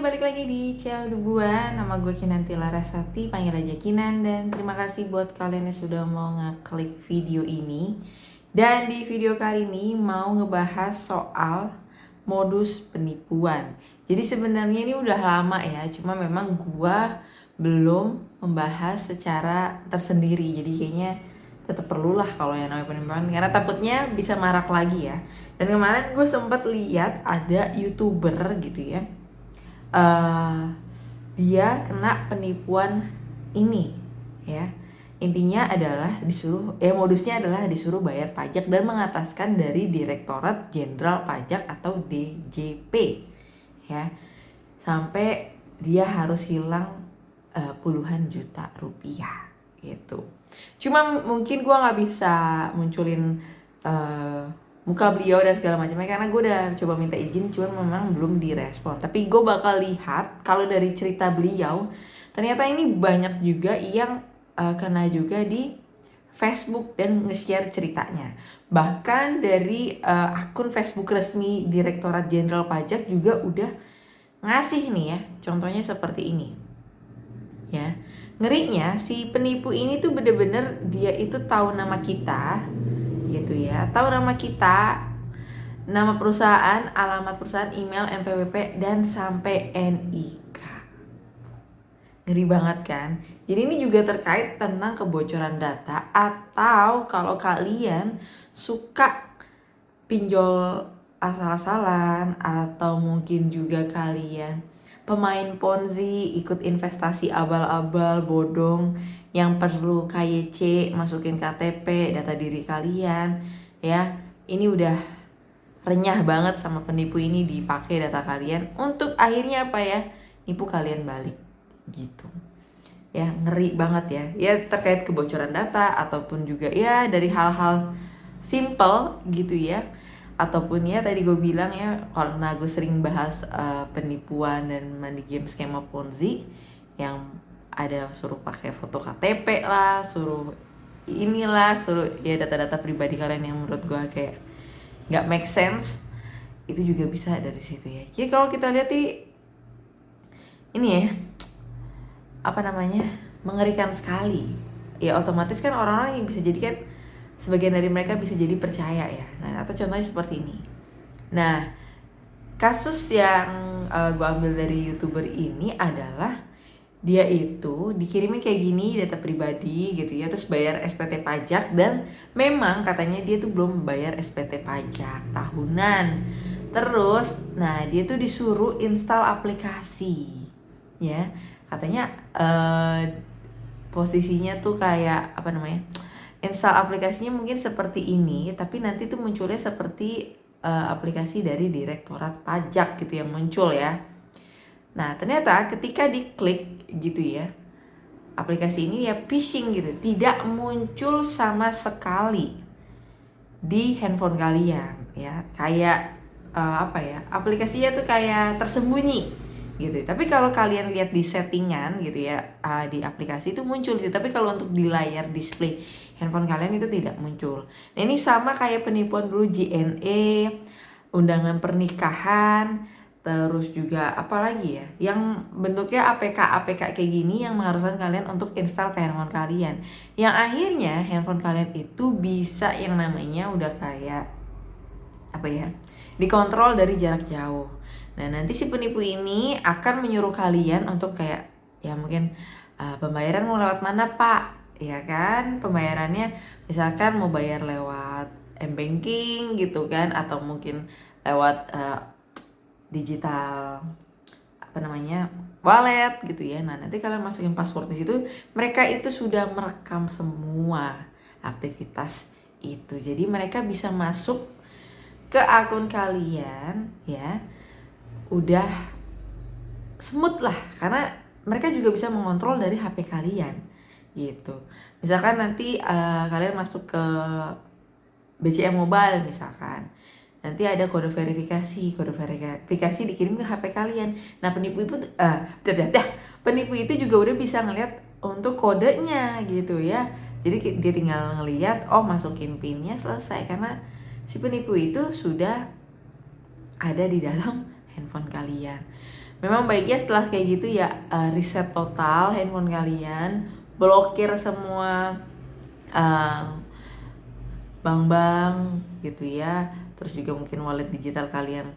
balik lagi di channel gue. Nama gue Kinanti Larasati, panggil aja Kinan. Dan terima kasih buat kalian yang sudah mau ngeklik video ini. Dan di video kali ini mau ngebahas soal modus penipuan. Jadi sebenarnya ini udah lama ya, cuma memang gue belum membahas secara tersendiri. Jadi kayaknya tetap perlulah kalau yang namanya penipuan, karena takutnya bisa marak lagi ya. Dan kemarin gue sempat lihat ada YouTuber gitu ya, dia kena penipuan ini ya. Intinya adalah modusnya adalah disuruh bayar pajak dan mengataskan dari Direktorat Jenderal Pajak atau DJP ya, sampai dia harus hilang puluhan juta rupiah gitu. Cuma mungkin gue nggak bisa munculin muka beliau dan segala macamnya karena gue udah coba minta izin, cuman memang belum direspon. Tapi gue bakal lihat kalau dari cerita beliau, ternyata ini banyak juga yang kena juga di Facebook dan nge-share ceritanya. Bahkan dari akun Facebook resmi Direktorat Jenderal Pajak juga udah ngasih nih ya, contohnya seperti ini ya. Ngerinya si penipu ini tuh bener-bener dia itu tahu nama kita gitu ya, tahu nama kita, nama perusahaan, alamat perusahaan, email, NPWP, dan sampai NIK. Ngeri banget kan? Jadi ini juga terkait tentang kebocoran data, atau kalau kalian suka pinjol asal-asalan, atau mungkin juga kalian pemain Ponzi, ikut investasi abal-abal bodong yang perlu KYC, masukin KTP, data diri kalian ya. Ini udah renyah banget sama penipu ini, dipakai data kalian untuk akhirnya apa ya, nipu kalian balik gitu ya. Ngeri banget ya, ya terkait kebocoran data ataupun juga ya dari hal-hal simple gitu ya. Ataupun ya tadi gue bilang ya, karena gue sering bahas penipuan dan money game skema Ponzi yang ada suruh pakai foto KTP lah, suruh inilah, suruh ya data-data pribadi kalian yang menurut gue kayak nggak make sense, itu juga bisa dari situ ya. Jadi kalau kita lihat ini ya, apa namanya, mengerikan sekali ya. Otomatis kan orang-orang yang bisa jadikan sebagian dari mereka bisa jadi percaya ya. Nah, atau contohnya seperti ini. Nah, kasus yang gue ambil dari YouTuber ini adalah dia itu dikirimin kayak gini data pribadi gitu ya, terus bayar SPT pajak, dan memang katanya dia tuh belum bayar SPT pajak tahunan. Terus, nah dia tuh disuruh install aplikasi ya. Katanya posisinya tuh kayak apa namanya, install aplikasinya mungkin seperti ini, tapi nanti tuh munculnya seperti aplikasi dari Direktorat Pajak gitu yang muncul ya. Nah ternyata ketika diklik gitu ya, aplikasi ini ya phishing gitu, tidak muncul sama sekali di handphone kalian ya. Kayak apa ya, aplikasinya tuh kayak tersembunyi gitu. Tapi kalau kalian lihat di settingan gitu ya, di aplikasi itu muncul sih, tapi kalau untuk di layar display handphone kalian itu tidak muncul. Nah ini sama kayak penipuan dulu JNE, undangan pernikahan, terus juga apa lagi ya, yang bentuknya APK kayak gini yang mengharuskan kalian untuk install ke handphone kalian, yang akhirnya handphone kalian itu bisa yang namanya udah kayak apa ya, dikontrol dari jarak jauh. Nah nanti si penipu ini akan menyuruh kalian untuk kayak ya mungkin pembayaran mau lewat mana pak, ya kan, pembayarannya misalkan mau bayar lewat m-banking gitu kan, atau mungkin lewat digital apa namanya, wallet gitu ya. Nah nanti kalian masukin password di situ, mereka itu sudah merekam semua aktivitas itu, jadi mereka bisa masuk ke akun kalian ya, udah smooth lah, karena mereka juga bisa mengontrol dari HP kalian gitu. Misalkan nanti kalian masuk ke BCM Mobile misalkan, nanti ada kode verifikasi dikirim ke HP kalian. Nah penipu itu juga udah bisa ngeliat untuk kodenya gitu ya. Jadi dia tinggal ngeliat, oh masukin pinnya selesai, karena si penipu itu sudah ada di dalam handphone kalian. Memang baiknya setelah kayak gitu ya reset total handphone kalian, blokir semua bank-bank gitu ya. Terus juga mungkin wallet digital kalian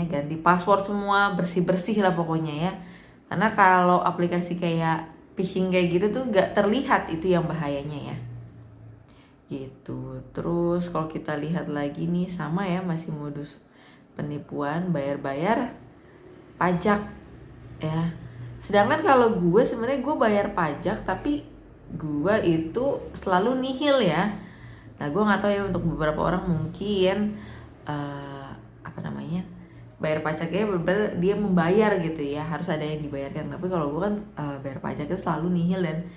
ganti password semua, bersih-bersih lah pokoknya ya. Karena kalau aplikasi kayak phishing kayak gitu tuh gak terlihat, itu yang bahayanya ya. Gitu. Terus kalau kita lihat lagi nih sama ya, masih modus penipuan bayar-bayar pajak ya. Sedangkan kalau gue sebenarnya gue bayar pajak tapi gue itu selalu nihil ya. Nah gue nggak tahu ya, untuk beberapa orang mungkin bayar pajaknya benar-benar dia membayar gitu ya, harus ada yang dibayarkan. Tapi kalau gue kan bayar pajaknya selalu nihil dan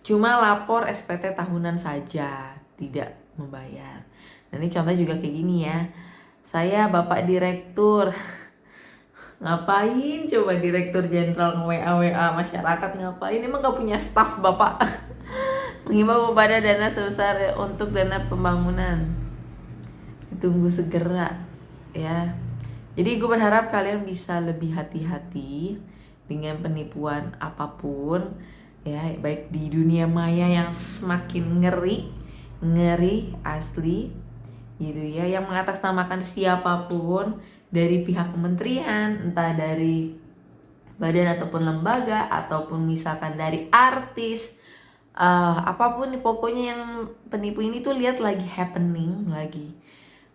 cuma lapor SPT tahunan saja, tidak membayar. Nah ini contoh juga kayak gini ya, saya Bapak Direktur ngapain coba Direktur Jenderal nge-WA masyarakat, ngapain, emang gak punya staff Bapak? Mengimbau kepada dana sebesar untuk dana pembangunan, ditunggu segera ya. Jadi gue berharap kalian bisa lebih hati-hati dengan penipuan apapun ya, baik di dunia maya yang semakin ngeri asli gitu ya, yang mengatasnamakan siapapun dari pihak kementerian, entah dari badan ataupun lembaga, ataupun misalkan dari artis, apapun pokoknya yang penipu ini tuh lihat lagi happening, lagi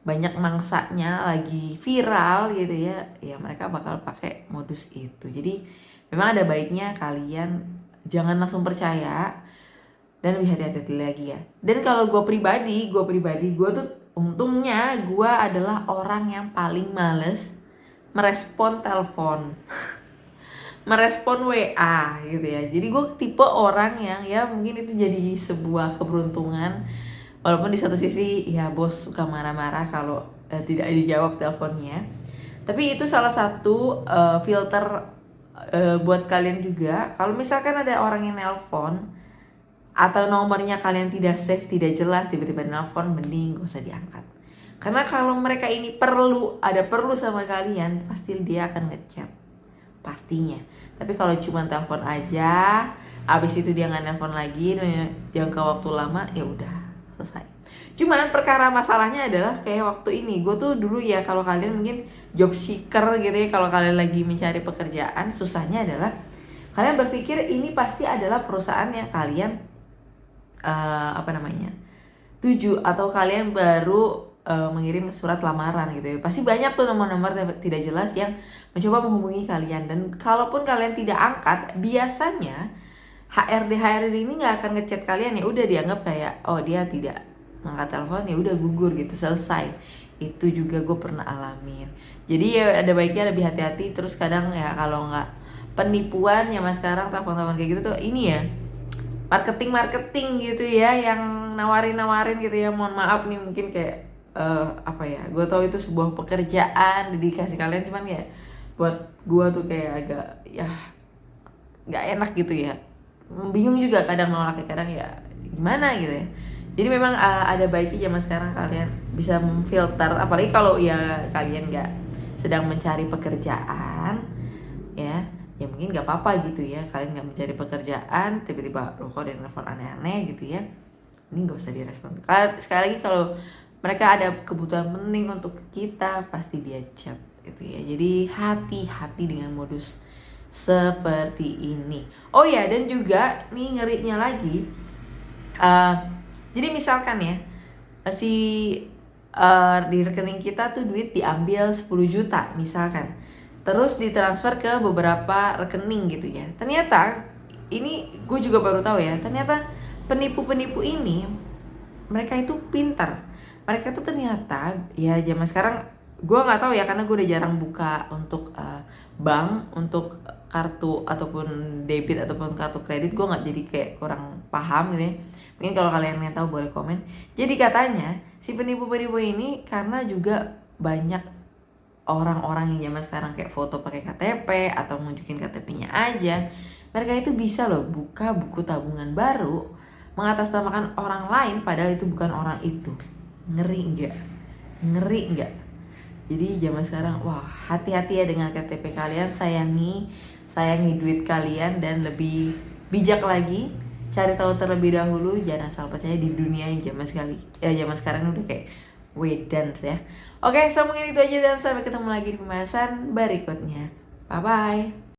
banyak mangsanya, lagi viral gitu ya, ya mereka bakal pakai modus itu. Jadi memang ada baiknya kalian jangan langsung percaya dan lebih hati-hati lagi ya. Dan kalau gue pribadi gue tuh untungnya gue adalah orang yang paling males merespon telepon merespon WA gitu ya. Jadi gue tipe orang yang ya mungkin itu jadi sebuah keberuntungan. Walaupun di satu sisi ya bos suka marah-marah kalau tidak dijawab teleponnya. Tapi itu salah satu filter buat kalian juga. Kalau misalkan ada orang yang nelpon atau nomornya kalian tidak save, tidak jelas, tiba-tiba nelpon, mending gak usah diangkat. Karena kalau mereka ini perlu sama kalian, pasti dia akan ngechat. Pastinya. Tapi kalau cuma telepon aja, abis itu dia nggak nelpon lagi, jangka waktu lama, ya udah selesai. Cuman perkara masalahnya adalah kayak waktu ini, gue tuh dulu ya, kalau kalian mungkin job seeker gitu ya, kalau kalian lagi mencari pekerjaan, susahnya adalah kalian berpikir ini pasti adalah perusahaan yang kalian tuju, atau kalian baru mengirim surat lamaran gitu ya. Pasti banyak tuh nomor-nomor tidak jelas yang mencoba menghubungi kalian, dan kalaupun kalian tidak angkat, biasanya HRD ini nggak akan ngechat kalian, ya udah dianggap kayak oh dia tidak ngangkat telepon, ya udah gugur gitu, selesai. Itu juga gue pernah alamin. Jadi ya ada baiknya lebih hati-hati. Terus kadang ya kalau nggak penipuan ya mas, sekarang telepon-telepon kayak gitu tuh ini ya marketing gitu ya, yang nawarin gitu ya. Mohon maaf nih mungkin kayak gue tahu itu sebuah pekerjaan dedikasi kalian, cuman ya buat gue tuh kayak agak ya nggak enak gitu ya, bingung juga kadang nolaknya, kadang ya gimana gitu ya. Jadi memang ada baiknya zaman sekarang kalian bisa memfilter, apalagi kalau ya kalian nggak sedang mencari pekerjaan ya mungkin nggak apa-apa gitu ya, kalian nggak mencari pekerjaan tiba-tiba lo kok ada nelfon aneh-aneh gitu ya, ini nggak usah direspon. Sekali lagi kalau mereka ada kebutuhan penting untuk kita, pasti dia chat gitu ya. Jadi hati-hati dengan modus seperti ini. Oh ya, dan juga nih ngerinya lagi, jadi misalkan ya di rekening kita tuh duit diambil 10 juta misalkan, terus ditransfer ke beberapa rekening gitu ya. Ternyata ini gue juga baru tahu ya, ternyata penipu-penipu ini mereka itu pintar. Mereka tuh ternyata ya zaman sekarang gue nggak tahu ya, karena gue udah jarang buka untuk bank, untuk kartu ataupun debit ataupun kartu kredit, gue nggak, jadi kayak kurang paham gitu ya. Mungkin kalau kalian yang tahu boleh komen. Jadi katanya si penipu-penipu ini karena juga banyak orang-orang yang zaman sekarang kayak foto pakai KTP atau nunjukin KTP-nya aja, mereka itu bisa loh buka buku tabungan baru mengatasnamakan orang lain padahal itu bukan orang itu. Ngeri nggak? Jadi zaman sekarang, wah, hati-hati ya dengan KTP kalian, sayangi duit kalian, dan lebih bijak lagi, cari tahu terlebih dahulu, jangan asal percaya di dunia yang zaman sekarang udah kayak wedans ya. Oke, so mungkin itu aja dan sampai ketemu lagi di pembahasan berikutnya. Bye bye.